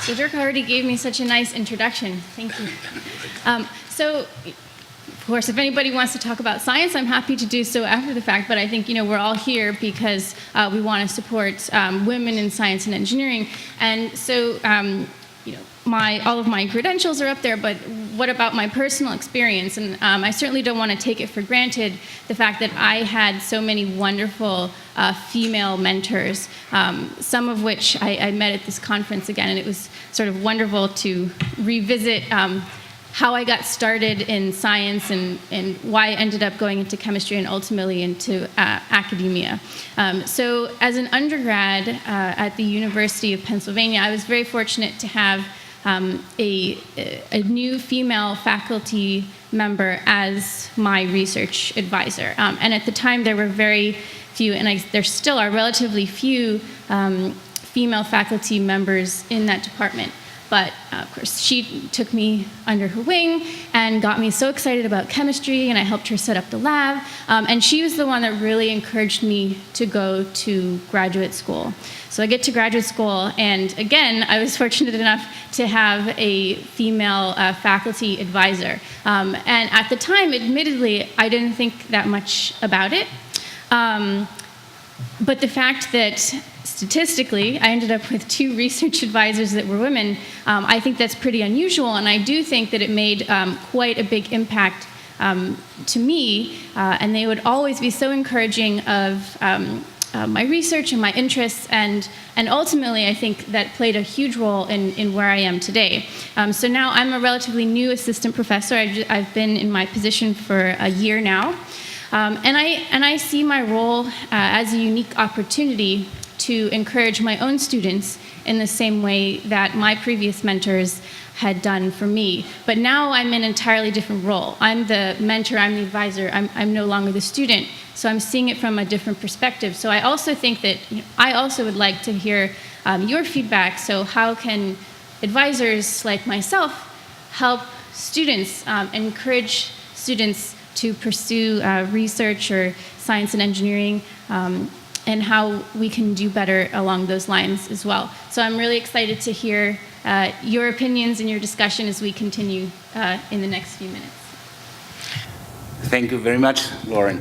So Dirk already gave me such a nice introduction. Thank you. So, of course, if anybody wants to talk about science, I'm happy to do so after the fact, but I think, we're all here because we want to support women in science and engineering. And so, all of my credentials are up there, but what about my personal experience? And I certainly don't want to take it for granted the fact that I had so many wonderful female mentors, some of which I met at this conference again, and it was sort of wonderful to revisit how I got started in science and why I ended up going into chemistry and ultimately into academia. So as an undergrad at the University of Pennsylvania, I was very fortunate to have a new female faculty member as my research advisor. And at the time, there were very few, and there still are relatively few female faculty members in that department. But, of course, she took me under her wing and got me so excited about chemistry, and I helped her set up the lab. And she was the one that really encouraged me to go to graduate school. So I get to graduate school, and again, I was fortunate enough to have a female faculty advisor. And at the time, admittedly, I didn't think that much about it. But the fact that statistically, I ended up with 2 research advisors that were women, I think that's pretty unusual, and I do think that it made quite a big impact to me, and they would always be so encouraging of my research and my interests, and ultimately I think that played a huge role in where I am today. So now I'm a relatively new assistant professor. I've been in my position for a year now, and I see my role as a unique opportunity to encourage my own students in the same way that my previous mentors had done for me. But now I'm in an entirely different role. I'm the mentor, I'm the advisor, I'm no longer the student, so I'm seeing it from a different perspective. So I also think that I also would like to hear your feedback. So how can advisors like myself help students, encourage students to pursue research or science and engineering, and how we can do better along those lines as well. So I'm really excited to hear your opinions and your discussion as we continue in the next few minutes. Thank you very much, Lauren.